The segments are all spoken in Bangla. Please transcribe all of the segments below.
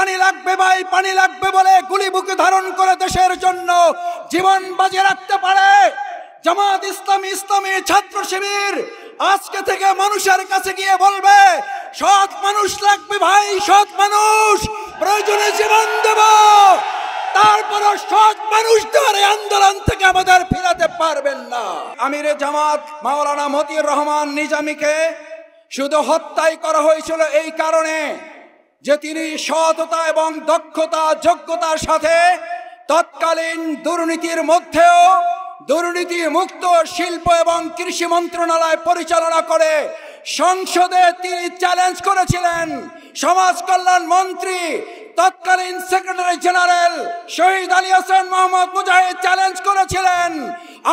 পানি লাগবে ভাই, পানি লাগবে বলে গুলি বুকে ধারণ করে দেশের জন্য জীবন বাজি রাখতে পারে জামাত ইসলামী, ইসলামী ছাত্র শিবির আজকে থেকে মানুষের কাছে গিয়ে বলবে, সৎ মানুষ লাগবে ভাই, সৎ মানুষ, প্রয়োজনে জীবন দেব, তারপরও সৎ মানুষদের আন্দোলন থেকে আমাদের ফিরাতে পারবেন না। আমিরে জামাত মাওলানা মতিউর রহমান নিজামীকে শুধু হত্যাই করা হয়েছিল এই কারণে যে তিনি সততা এবং দক্ষতা যোগ্যতার সাথে তৎকালীন দুর্নীতির মধ্যেও দুর্নীতি মুক্ত শিল্প এবং কৃষি মন্ত্রণালয় পরিচালনা করে সংসদে তিনি চ্যালেঞ্জ করেছিলেন। সমাজ কল্যাণ মন্ত্রী তৎকালীন সেক্রেটারি জেনারেল শহীদ আলী হাসান মোহাম্মদ মুজাহিদ চ্যালেঞ্জ করেছিলেন,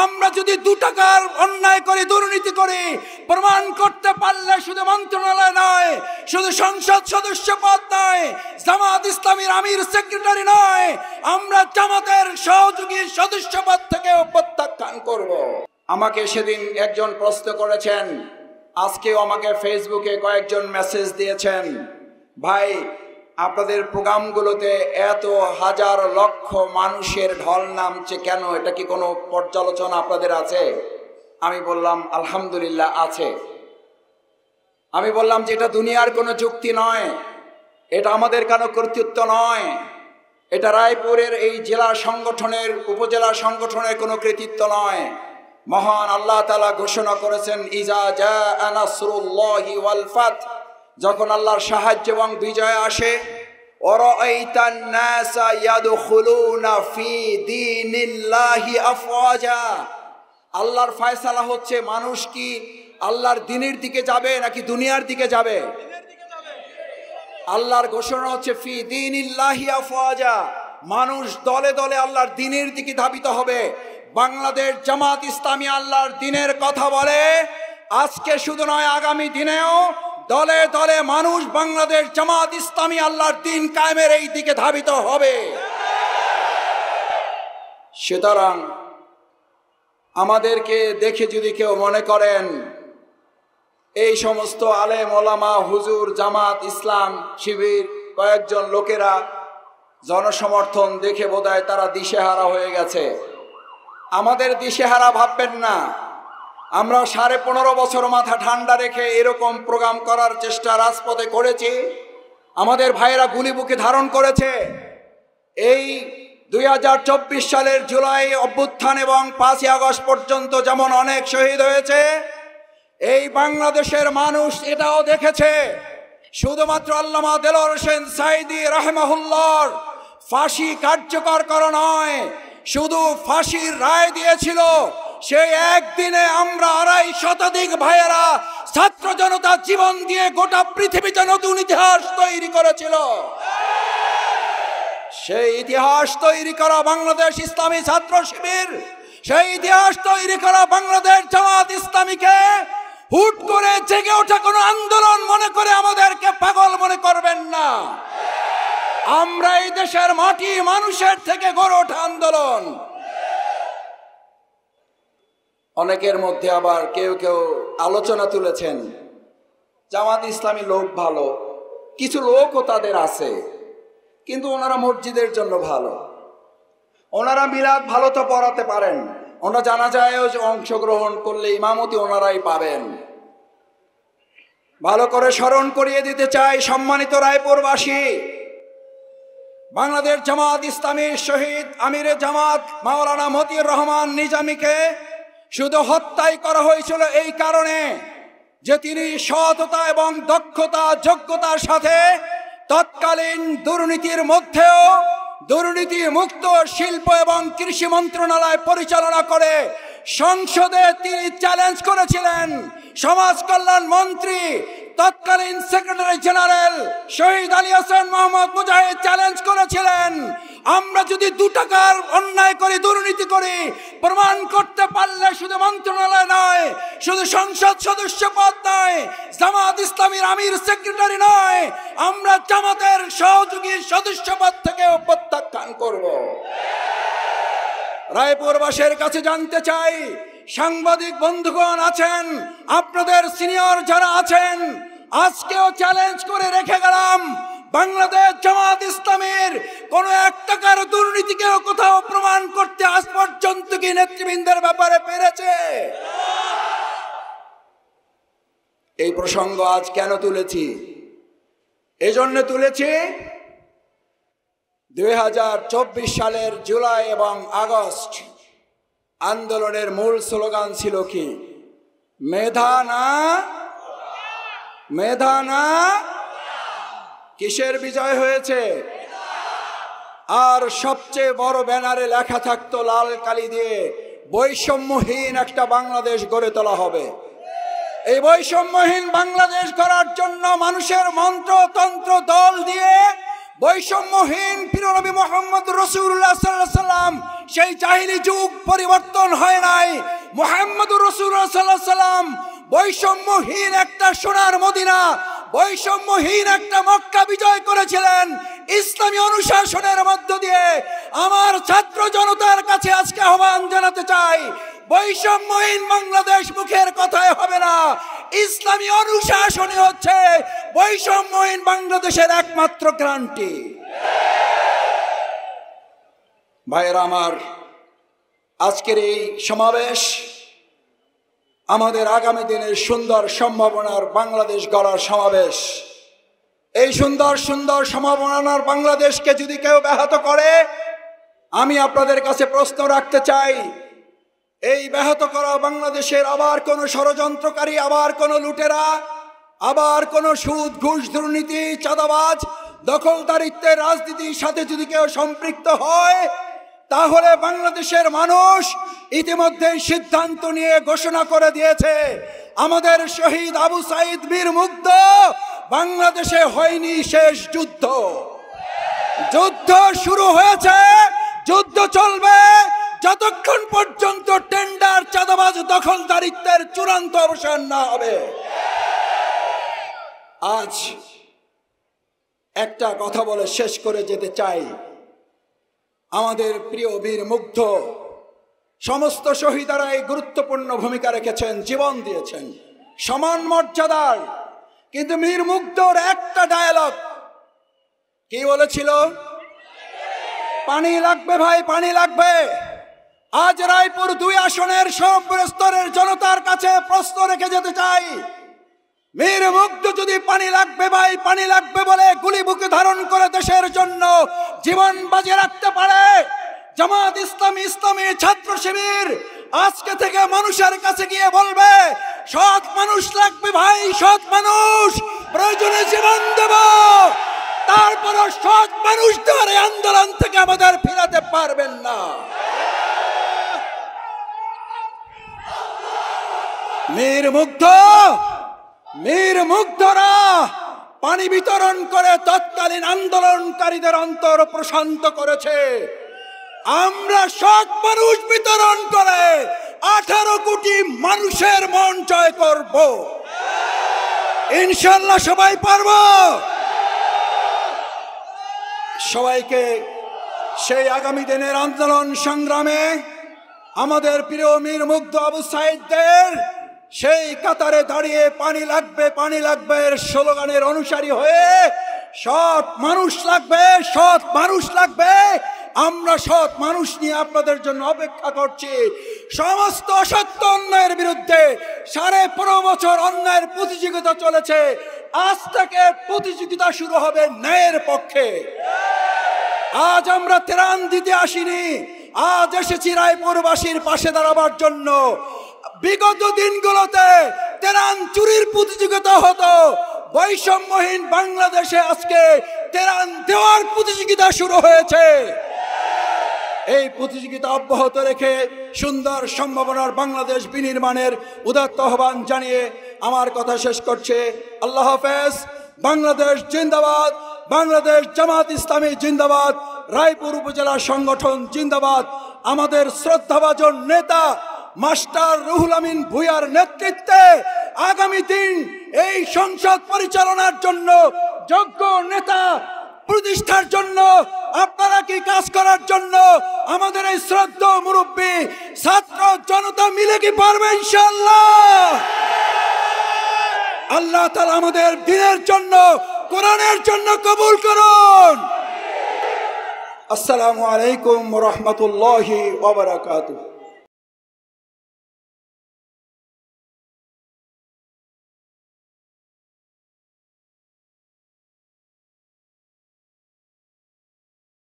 আমরা যদি 2 টাকার অন্যায় করি, দুর্নীতি করি, প্রমাণ করতে পারলে শুধু মন্ত্রণালয় নয়, শুধু সংসদ সদস্য পদ নয়, জামাত ইসলামীর আমির সেক্রেটারি নয়, আমরা জামাতের সহযোগী সদস্য পদ থেকেও প্রত্যাখ্যান করব। আমাকে সেদিন একজন প্রশ্ন করেছেন, আজকেও আমাকে ফেসবুকে কয়েকজন মেসেজ দিয়েছেন, ভাই আপনাদের প্রোগ্রামগুলোতে এত হাজার লক্ষ মানুষের ঢল নামছে কেন, এটা কি কোনো পর্যালোচনা আপনাদের আছে? আমি বললাম আলহামদুলিল্লাহ আছে। আমি বললাম যে এটা দুনিয়ার কোনো যুক্তি নয়, এটা আমাদের কোনো কর্তৃত্ব নয়, এটা রায়পুরের এই জেলা সংগঠনের উপজেলা সংগঠনের কোনো কৃতিত্ব নয়। মহান আল্লাহ তাআলা ঘোষণা করেছেন, ইজা জাআ নাসরুল্লাহি ওয়াল ফাত, যখন আল্লাহর সাহায্য এবং বিজয় আসে, ওয়ারাআইতান নাসা ইয়াদখুলুনা ফি দীনিল্লাহি আফওয়াজা, আল্লাহর ফয়সালা হচ্ছে মানুষ কি আল্লাহর দ্বীনের দিকে যাবে নাকি দুনিয়ার দিকে যাবে? আল্লাহর ঘোষণা হচ্ছে ফি দীনিল্লাহি আফওয়াজা, মানুষ দলে দলে আল্লাহর দ্বীনের দিকে ধাবিত হবে। বাংলাদেশ জামাত ইসলামী আল্লাহর দ্বীনের কথা বলে, আজকে শুধু নয় আগামী দিনেও দলে দলে মানুষ বাংলাদেশ জামাত ইসলামী আল্লাহর দ্বীন কায়েমের এই দিকে ধাবিত হবে। সুতরাং আমাদেরকে দেখে যদি কেউ মনে করেন এই সমস্ত আলেম ওলামা হুজুর জামাত ইসলাম শিবির কয়েকজন লোকেরা জনসমর্থন দেখে বোধহয় তারা দিশেহারা হয়ে গেছে, আমাদের দিশেহারা ভাববেন না। আমরা 15.5 বছর মাথা ঠান্ডা রেখে এরকম প্রোগ্রাম করার চেষ্টা রাজপথে করেছি, আমাদের ভাইয়েরা গুলি বুকে ধারণ করেছে। এই 2024 সালের জুলাই অভ্যুত্থান এবং 5ই আগস্ট পর্যন্ত যেমন অনেক শহীদ হয়েছে, এই বাংলাদেশের মানুষ এটাও দেখেছে। শুধুমাত্র আল্লামা দেলোয়ার হোসেন সাঈদী রাহিমাহুল্লাহর ফাঁসি কার্যকর করা নয়, শুধু ফাঁসির রায় দিয়েছিল, সেই একদিনে আমরা 2.5 শতাধিক ভাইয়েরা ছাত্র জনতা জীবন দিয়ে গোটা পৃথিবীতে নতুন ইতিহাস তৈরি করেছিল। সেই ইতিহাস তৈরি করা বাংলাদেশ ইসলামী ছাত্র শিবির, সেই ইতিহাস তৈরি করা বাংলাদেশ জামাত ইসলামীকে হুট করে জেগে ওঠা কোনো আন্দোলন মনে করে আমাদেরকে পাগল মনে করবেন না। আমরা এই দেশের মাটি মানুষের থেকে গড়ে ওঠা আন্দোলন। অনেকের মধ্যে আবার কেউ কেউ আলোচনা তুলেছেন, জামাত ইসলামী লোক ভালো, কিছু লোকও তাদের আছে, কিন্তু ওনারা মসজিদের জন্য ভালো, ওনারা মিলাদ ভালো তো পড়াতে পারেন, ওনারা জানাজায়ও অংশগ্রহণ করলে ইমামতি ওনারাই পাবেন। ভালো করে স্মরণ করিয়ে দিতে চাই সম্মানিত রায়পুরবাসী, বাংলাদেশ জামাত ইসলামীর শহীদ আমিরে জামাত মাওলানা মতিউর রহমান নিজামীকে শুধু হত্যাই করা হয়েছিল এই কারণে যে তিনি সততা এবং দক্ষতা যোগ্যতার সাথে তৎকালীন দুর্নীতির মধ্যেও দুর্নীতি মুক্ত শিল্প এবং কৃষি মন্ত্রণালয় পরিচালনা করে সংসদে তিনি চ্যালেঞ্জ করেছিলেন। সমাজ কল্যাণ মন্ত্রী তৎকালীন সেক্রেটারি জেনারেল শহীদ আলী হাসান মোহাম্মদ মুজাহিদ চ্যালেঞ্জ করেছিলেন, আমরা যদি 2 টাকার অন্যায় করি, দুর্নীতি করি, প্রমাণ করতে পারলে শুধু মন্ত্রণালয় নয়, শুধু সংসদ সদস্য পদ নয়, জামাত ইসলামীর আমির সেক্রেটারি নয়, আমরা জামাতের সহযোগী সদস্য পদ থেকেও প্রত্যাখ্যান করব। রায়পুরবাসীর কাছে জানতে চাই, সাংবাদিক বন্ধুগণ আছেন, আপনাদের সিনিয়র যারা আছেন, আজকেও চ্যালেঞ্জ করে রেখে গেলাম, বাংলাদেশ জামাত ইসলামের কোন 1 টাকার দুর্নীতিকেও কোথাও প্রমাণ করতে আজ পর্যন্ত কি নেতৃবৃন্দের ব্যাপারে পেরেছে? এই প্রসঙ্গ আজ কেন তুলেছি? এজন্য তুলেছি 2024 সালের জুলাই এবং আগস্ট আন্দোলনের মূল স্লোগান ছিল কি? মেধা না, মেধা না। কিসের বিজয় হয়েছে? আর সবচেয়ে বড় ব্যানারে লেখা থাকতো লাল কালি দিয়ে, বৈষম্যহীন একটা বাংলাদেশ গড়ে তোলা হবে। এই বৈষম্যহীন বাংলাদেশ গড়ার জন্য মানুষের মন্ত্রতন্ত্র দল দিয়ে বৈষম্যহীন প্রিয় নবী মুহাম্মদ রাসূলুল্লাহ সাল্লাল্লাহু আলাইহি সাল্লাম, সেই জাহিলি যুগ পরিবর্তন হয় নাই। মুহাম্মদুর রাসূলুল্লাহ সাল্লাল্লাহু আলাইহি সাল্লাম বৈষম্যহীন একটা সোনার মদিনা, বৈষম্যহীন একটা মক্কা বিজয় করেছিলেন ইসলামী অনুশাসনের মধ্য দিয়ে। আমার ছাত্র জনতার কাছে আজকে আহ্বান জানাতে চাই, বৈষম্যহীন বাংলাদেশ মুখের কথায় হবে না, ইসলামী অনুশাসনই হচ্ছে বৈষম্যহীন বাংলাদেশের একমাত্র গ্যারান্টি। ভাইয়েরা আমার, আজকের এই সমাবেশ আমাদের আগামী দিনের সুন্দর সম্ভাবনার বাংলাদেশ গড়ার সমাবেশ। এই সুন্দর সুন্দর সম্ভাবনার বাংলাদেশকে যদি কেউ ব্যাহত করে, আমি আপনাদের কাছে প্রশ্ন রাখতে চাই, এই ব্যাহত করা বাংলাদেশের আবার কোন ষড়যন্ত্রকারী, আবার কোন লুটেরা, আবার কোন সুদ ঘুষ দুর্নীতি চাঁদাবাজ দখলদারিত্বের রাজনীতির সাথে যদি কেউ সম্পৃক্ত হয়, তাহলে বাংলাদেশের মানুষ ইতিমধ্যে সিদ্ধান্ত নিয়ে ঘোষণা করে দিয়েছে, আমাদের শহীদ আবু সাঈদ বীর মুগ্ধ বাংলাদেশে হয়নি শেষ যুদ্ধ। যুদ্ধ শুরু হয়েছে, যুদ্ধ চলবে যতক্ষণ পর্যন্ত টেন্ডার চাঁদাবাজ দখলদারিত্বের চূড়ান্ত অবসান না হবে। আজ একটা কথা বলে শেষ করে যেতে চাই, আমাদের প্রিয় বীর মুগ্ধ সমস্ত শহীদারা এই গুরুত্বপূর্ণ ভূমিকা রেখেছেন, জীবন দিয়েছেন সমান মর্যাদার। কিন্তু বীর মুগ্ধর একটা ডায়ালগ কি বলেছিল? পানি লাগবে ভাই, পানি লাগবে। আজ রায়পুর 2 আসনের সব স্তরের জনতার কাছে প্রশ্ন রেখে যেতে চাই, বীর মুগ্ধ যদি পানি লাগবে ভাই, পানি লাগবে বলে গুলি বুকে ধারণ করে দেশের জন্য জীবন বাজি রাখতে পারে, জামাত ইসলামী, ইসলামী ছাত্র শিবির আজকে থেকে মানুষের কাছে গিয়ে বলবে, সৎ মানুষ লাগবে ভাই, সৎ মানুষ, প্রয়োজনে জীবন দেব, তারপরও সৎ মানুষ দেওয়ার এই আন্দোলন থেকে আমাদের ফেরাতে পারবেন না। বীর মুগ্ধরা পানি বিতরণ করে তৎকালীন আন্দোলনকারীদের অন্তর প্রশান্ত করেছে। আমরা সৎ মানুষ বিতরণ করে 18 কোটি মানুষের মন জয় করব, ইনশাআল্লাহ সবাই পারব। সবাইকে সেই আগামী দিনের আন্দোলন সংগ্রামে আমাদের প্রিয় বীর মুগ্ধ আবু সাঈদদের সেই কাতারে দাঁড়িয়ে পানি লাগবে, পানি লাগবে স্লোগানের অনুসারী হয়ে সৎ মানুষ লাগবে, সৎ মানুষ লাগবে। আমরা সৎ মানুষ নিয়ে আপনাদের জন্য অপেক্ষা করছি। সমস্ত অসত্য অন্যায়ের বিরুদ্ধে 15.5 বছর অন্যায়ের প্রতিযোগিতা চলেছে, আজ থেকে প্রতিযোগিতা শুরু হবে ন্যায়ের পক্ষে। আজ আমরা ত্রাণ দিতে আসিনি, আজ এসেছি রায়পুরবাসীর পাশে দাঁড়াবার জন্য। বিগত দিনগুলোতে ত্রাণ চুরির প্রতিযোগিতা হতো, বৈষম্যহীন বাংলাদেশে আজকে ত্রাণ দেওয়ার প্রতিযোগিতা শুরু হয়েছে। এই প্রতিযোগিতা অব্যাহত রেখে সুন্দর সম্ভাবনার বাংলাদেশ বিনির্মাণের উদাত্ত আহ্বান জানিয়ে আমার কথা শেষ করছে। আল্লাহ হাফেজ। বাংলাদেশ জিন্দাবাদ, বাংলাদেশ জামাত ইসলামী জিন্দাবাদ, রায়পুর উপজেলা সংগঠন জিন্দাবাদ। আমাদের শ্রদ্ধাভাজন নেতা মাস্টার রুহুল আমিন ভূঁইয়ার নেতৃত্বে আগামী দিন এই সংসদ পরিচালনার জন্য যোগ্য নেতা প্রতিষ্ঠার জন্য, আপনারা কি কাজ করার জন্য আমাদের এই শ্রদ্ধা মুরব্বী ছাত্র জনতা মিলে কি পারবে? ইনশাআল্লাহ। আল্লাহ তাআলা আমাদের দিনের জন্য কোরআনের জন্য কবুল করুন। আসসালামু আলাইকুম ওয়া রাহমাতুল্লাহি ওয়া বারাকাতুহু।